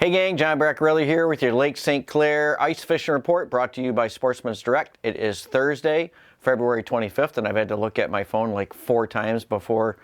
Hey gang, John Bacarella here with your Lake St. Clair Ice Fishing Report brought to you by Sportsmen's Direct. It is Thursday, February 25th, and I've had to look at my phone like 4 times before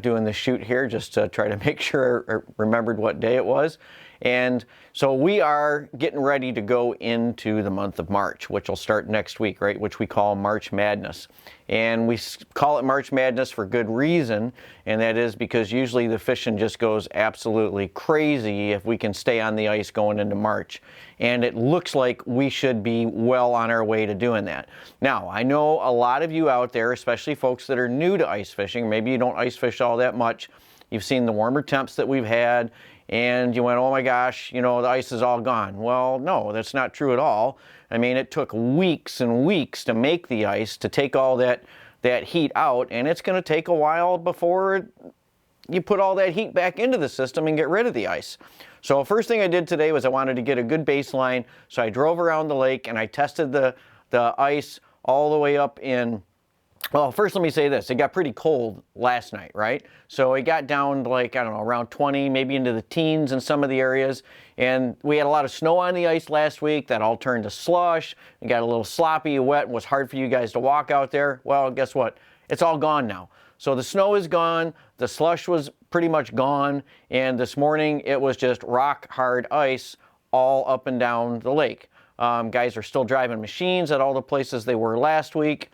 doing the shoot here just to try to make sure I remembered what day it was. And so we are getting ready to go into the month of March, which will start next week, right? Which we call March Madness. And we call it March Madness for good reason, and that is because usually the fishing just goes absolutely crazy if we can stay on the ice going into March. And it looks like we should be well on our way to doing that. Now, I know a lot of you out there, especially folks that are new to ice fishing, maybe you don't ice fish all that much, you've seen the warmer temps that we've had, and you went, oh my gosh, you know, the ice is all gone. Well, no, that's not true at all. I mean, it took weeks and weeks to make the ice, to take all that heat out, and it's going to take a while before you put all that heat back into the system and get rid of the ice. So first thing I did today was I wanted to get a good baseline, so I drove around the lake and I tested the ice all the way up in. Well, first let me say this, it got pretty cold last night, right? So it got down to like, I don't know, around 20, maybe into the teens in some of the areas. And we had a lot of snow on the ice last week. That all turned to slush. It got a little sloppy, wet, and was hard for you guys to walk out there. Well, guess what? It's all gone now. So the snow is gone, the slush was pretty much gone, and this morning it was just rock hard ice all up and down the lake. Guys are still driving machines at all the places they were last week,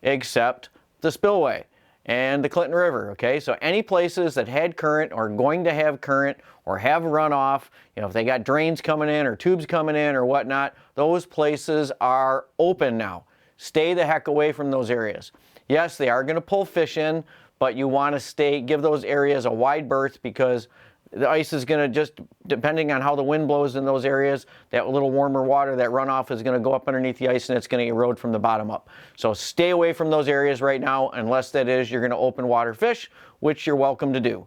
except the spillway and the Clinton River, okay? So any places that had current or going to have current or have runoff, you know, if they got drains coming in or tubes coming in or whatnot, those places are open now. Stay the heck away from those areas. Yes, they are going to pull fish in, but you want to give those areas a wide berth because the ice is going to just, depending on how the wind blows in those areas, that little warmer water, that runoff is going to go up underneath the ice and it's going to erode from the bottom up. So stay away from those areas right now, unless that is you're going to open water fish, which you're welcome to do.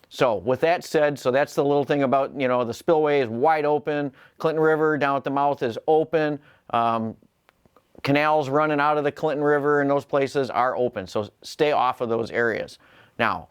So with that said, so that's the little thing about, you know, the spillway is wide open. Clinton River down at the mouth is open. Canals running out of the Clinton River and those places are open. So stay off of those areas. Now,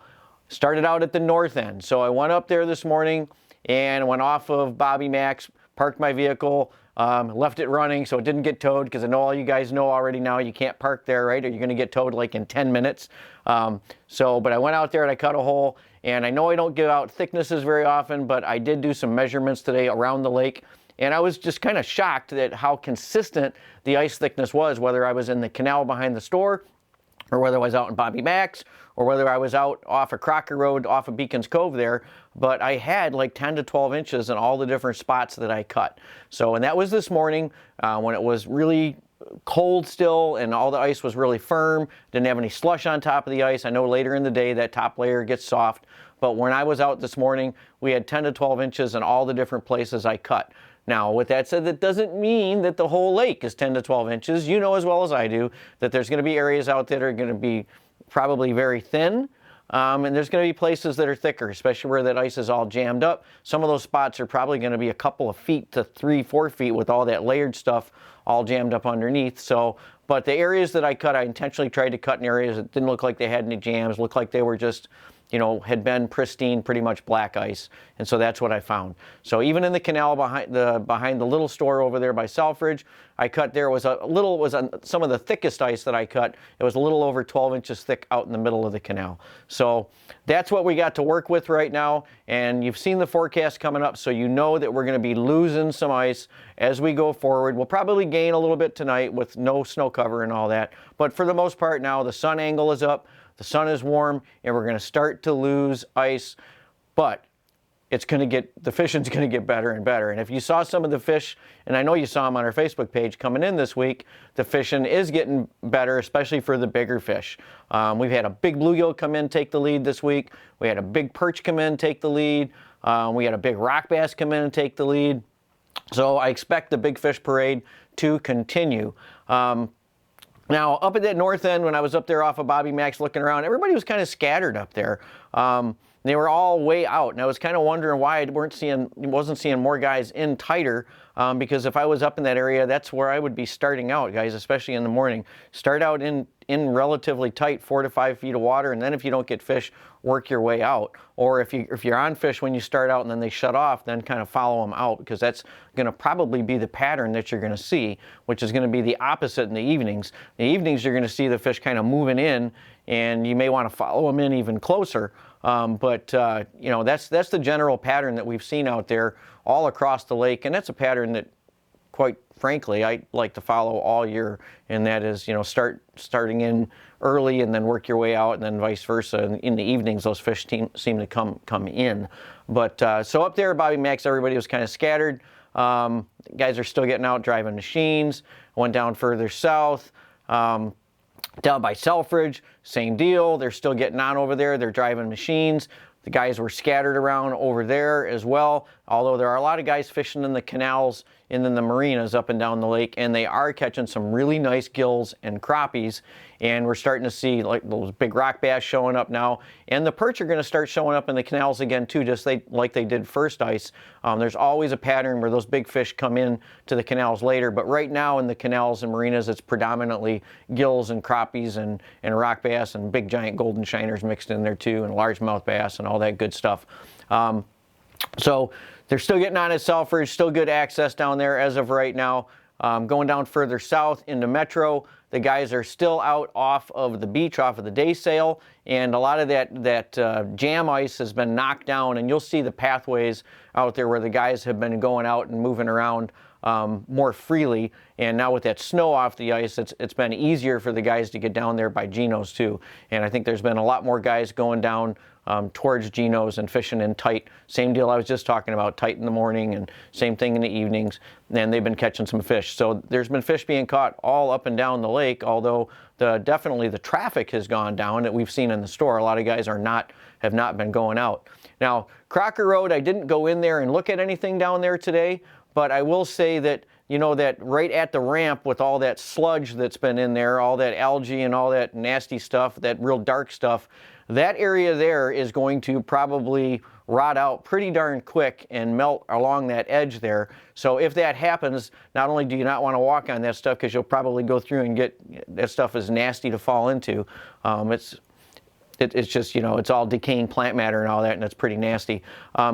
started out at the north end. So I went up there this morning and went off of Bobby Max, parked my vehicle, left it running so it didn't get towed, because I know all you guys know already now you can't park there, right? Or you're going to get towed like in 10 minutes. But I went out there and I cut a hole, and I know I don't give out thicknesses very often, but I did do some measurements today around the lake. And I was just kind of shocked at how consistent the ice thickness was, whether I was in the canal behind the store, or whether I was out in Bobby Max, or whether I was out off of Crocker Road, off of Beacons Cove there. But I had like 10 to 12 inches in all the different spots that I cut. So, and that was this morning when it was really cold still and all the ice was really firm, didn't have any slush on top of the ice. I know later in the day that top layer gets soft, but when I was out this morning, we had 10 to 12 inches in all the different places I cut. Now, with that said, that doesn't mean that the whole lake is 10 to 12 inches. You know as well as I do that there's going to be areas out there that are going to be probably very thin, and there's going to be places that are thicker, especially where that ice is all jammed up. Some of those spots are probably going to be a couple of feet to 3-4 feet with all that layered stuff all jammed up underneath. So, but the areas that I cut, I intentionally tried to cut in areas that didn't look like they had any jams, looked like they were just, you know, had been pristine, pretty much black ice. And so that's what I found. So even in the canal behind the little store over there by Selfridge, I cut there was some of the thickest ice that I cut. It was a little over 12 inches thick out in the middle of the canal. So that's what we got to work with right now. And you've seen the forecast coming up, so you know that we're going to be losing some ice as we go forward. We'll probably gain a little bit tonight with no snow cover and all that. But for the most part now, the sun angle is up. The sun is warm, and we're going to start to lose ice, but the fishing's going to get better and better. And if you saw some of the fish, and I know you saw them on our Facebook page coming in this week, the fishing is getting better, especially for the bigger fish. We've had a big bluegill come in, take the lead this week. We had a big perch come in, take the lead. We had a big rock bass come in and take the lead. So I expect the big fish parade to continue. Now, up at that north end, when I was up there off of Bobby Max looking around, everybody was kind of scattered up there. They were all way out, and I was kind of wondering why I wasn't seeing more guys in tighter, because if I was up in that area, that's where I would be starting out, guys, especially in the morning. Start out in relatively tight 4 to 5 feet of water, and then if you don't get fish, work your way out. Or if you're on fish when you start out and then they shut off, then kind of follow them out, because that's going to probably be the pattern that you're going to see, which is going to be the opposite in the evenings. In the evenings, you're going to see the fish kind of moving in, and you may want to follow them in even closer. But you know, that's the general pattern that we've seen out there all across the lake, and that's a pattern that, quite frankly, I like to follow all year, and that is, you know, starting in early and then work your way out, and then vice versa. And in the evenings, those fish seem to come in. But so up there at Bobby Mack's, everybody was kind of scattered. Guys are still getting out driving machines. Went down further south. Down by Selfridge, same deal. They're still getting on over there. They're driving machines. The guys were scattered around over there as well, although there are a lot of guys fishing in the canals and in the marinas up and down the lake, and they are catching some really nice gills and crappies, and we're starting to see like those big rock bass showing up now, and the perch are going to start showing up in the canals again too, just like they did first ice. There's always a pattern where those big fish come in to the canals later, but right now in the canals and marinas, it's predominantly gills and crappies and rock bass and big giant golden shiners mixed in there too, and largemouth bass and all that good stuff. So they're still getting on at Selfridge, still good access down there as of right now. Going down further south into Metro, the guys are still out off of the beach, off of the day sail, and a lot of that jam ice has been knocked down, and you'll see the pathways out there where the guys have been going out and moving around more freely. And now with that snow off the ice, it's been easier for the guys to get down there by Geno's too. And I think there's been a lot more guys going down towards Geno's and fishing in tight. Same deal I was just talking about, tight in the morning, and same thing in the evenings. And they've been catching some fish. So there's been fish being caught all up and down the lake, although definitely the traffic has gone down that we've seen in the store. A lot of guys have not been going out. Now, Crocker Road, I didn't go in there and look at anything down there today, but I will say that, you know, that right at the ramp with all that sludge that's been in there, all that algae and all that nasty stuff, that real dark stuff, that area there is going to probably rot out pretty darn quick and melt along that edge there. So if that happens, not only do you not want to walk on that stuff, because you'll probably go through and get, that stuff is nasty to fall into. It's just, you know, it's all decaying plant matter and all that, and it's pretty nasty.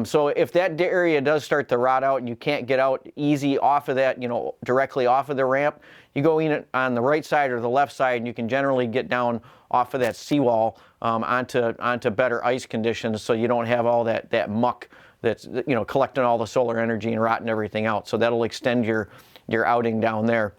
So if that area does start to rot out and you can't get out easy off of that, you know, directly off of the ramp, you go in on the right side or the left side, and you can generally get down off of that seawall onto better ice conditions, so you don't have all that muck that's, you know, collecting all the solar energy and rotting everything out. So that'll extend your outing down there.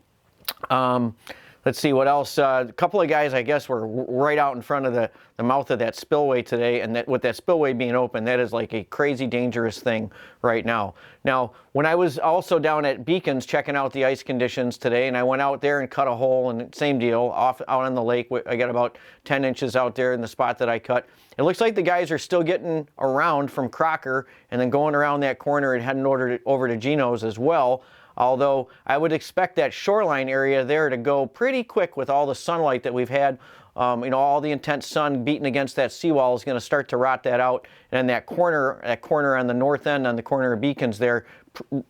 Let's see what else. A couple of guys, I guess, were right out in front of the mouth of that spillway today, and that with that spillway being open, that is like a crazy dangerous thing right now. Now, when I was also down at Beacons checking out the ice conditions today, and I went out there and cut a hole, and same deal, out on the lake. I got about 10 inches out there in the spot that I cut. It looks like the guys are still getting around from Crocker and then going around that corner and heading over to Geno's as well. Although I would expect that shoreline area there to go pretty quick with all the sunlight that we've had. You know, all the intense sun beating against that seawall is going to start to rot that out. And that corner on the north end, on the corner of Beacons there,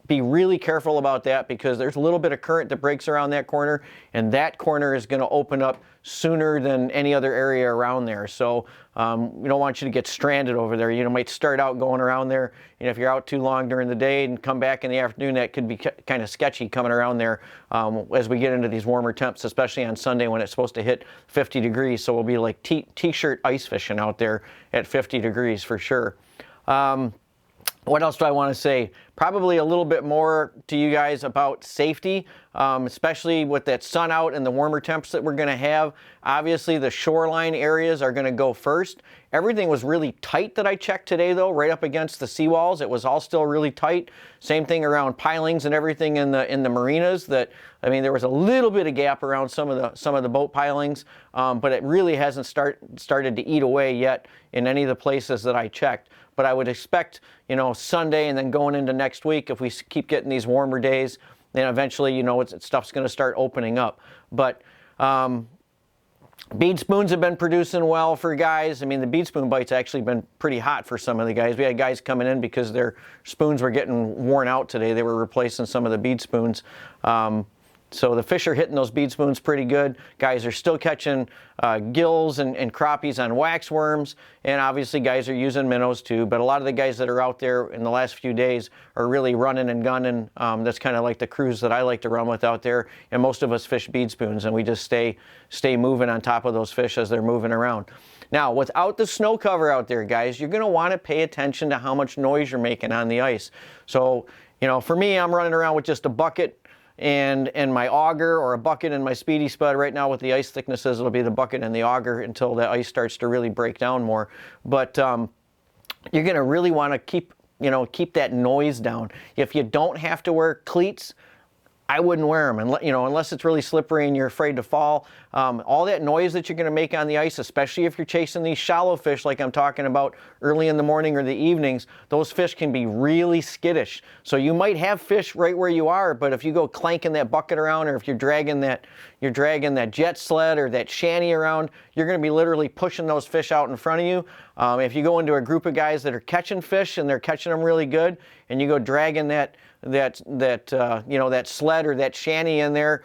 be really careful about that, because there's a little bit of current that breaks around that corner, and that corner is going to open up sooner than any other area around there. So we don't want you to get stranded over there. You know, might start out going around there, and if you're out too long during the day and come back in the afternoon, that could be kind of sketchy coming around there as we get into these warmer temps, especially on Sunday when it's supposed to hit 50 degrees. So we'll be like t-shirt ice fishing out there at 50 degrees for sure. What else do I want to say? Probably a little bit more to you guys about safety, especially with that sun out and the warmer temps that we're going to have. Obviously, the shoreline areas are going to go first. Everything was really tight that I checked today, though, right up against the seawalls. It was all still really tight. Same thing around pilings and everything in the marinas. I mean, there was a little bit of gap around some of the boat pilings, but it really hasn't started to eat away yet in any of the places that I checked. But I would expect, you know, Sunday and then going into next week, if we keep getting these warmer days, then eventually, you know, stuff's going to start opening up. But bead spoons have been producing well for guys. I mean, the bead spoon bite's actually been pretty hot for some of the guys. We had guys coming in because their spoons were getting worn out today. They were replacing some of the bead spoons. So the fish are hitting those bead spoons pretty good. Guys are still catching gills and crappies on waxworms, and obviously guys are using minnows too, but a lot of the guys that are out there in the last few days are really running and gunning. That's kind of like the cruise that I like to run with out there, and most of us fish bead spoons, and we just stay moving on top of those fish as they're moving around. Now, without the snow cover out there, guys, you're going to want to pay attention to how much noise you're making on the ice. So, you know, for me, I'm running around with just a bucket and my auger, or a bucket and my speedy spud. Right now with the ice thicknesses, it'll be the bucket and the auger until the ice starts to really break down more. But you're going to really want to keep that noise down. If you don't have to wear cleats, I wouldn't wear them, unless it's really slippery and you're afraid to fall. All that noise that you're going to make on the ice, especially if you're chasing these shallow fish like I'm talking about early in the morning or the evenings, those fish can be really skittish. So you might have fish right where you are, but if you go clanking that bucket around, or if you're dragging that jet sled or that shanty around, you're going to be literally pushing those fish out in front of you. If you go into a group of guys that are catching fish and they're catching them really good, and you go dragging that sled or that shanty in there,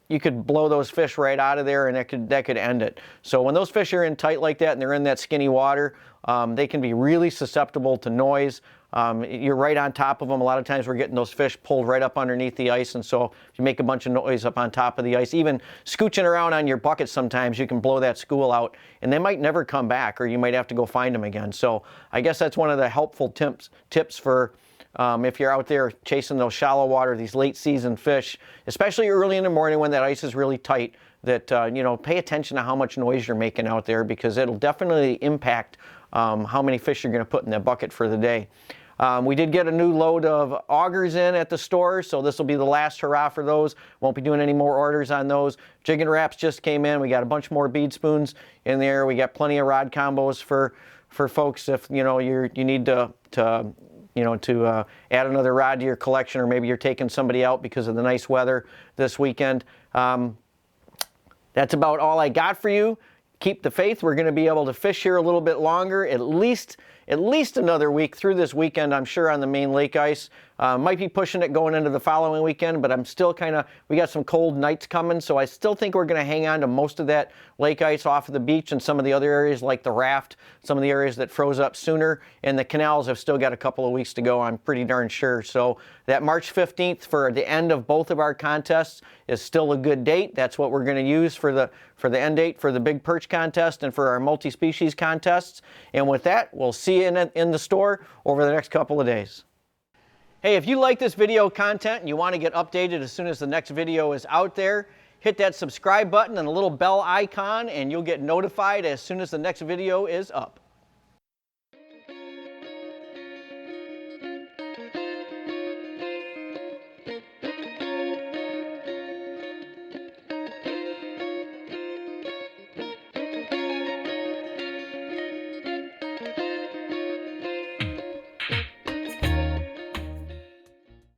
you could blow those fish right out of there, and that could end it. So when those fish are in tight like that and they're in that skinny water, they can be really susceptible to noise. You're right on top of them. A lot of times we're getting those fish pulled right up underneath the ice, and so if you make a bunch of noise up on top of the ice, even scooching around on your bucket, sometimes you can blow that school out, and they might never come back, or you might have to go find them again. So I guess that's one of the helpful tips for if you're out there chasing those shallow water, these late season fish, especially early in the morning when that ice is really tight, that pay attention to how much noise you're making out there, because it'll definitely impact how many fish you're going to put in that bucket for the day. We did get a new load of augers in at the store, so this will be the last hurrah for those. Won't be doing any more orders on those. Jig and wraps just came in. We got a bunch more bead spoons in there. We got plenty of rod combos for folks if you need to add another rod to your collection, or maybe you're taking somebody out because of the nice weather this weekend. That's about all I got for you. Keep the faith. We're going to be able to fish here a little bit longer, at least another week through this weekend, I'm sure, on the main lake ice. Might be pushing it going into the following weekend, but I'm still we got some cold nights coming, so I still think we're going to hang on to most of that lake ice off of the beach, and some of the other areas like the raft, some of the areas that froze up sooner, and the canals have still got a couple of weeks to go, I'm pretty darn sure. So that March 15th for the end of both of our contests is still a good date. That's what we're going to use for the end date for the big perch contest and for our multi-species contests. And with that, we'll see you in the store over the next couple of days. Hey, if you like this video content and you want to get updated as soon as the next video is out there, hit that subscribe button and the little bell icon, and you'll get notified as soon as the next video is up.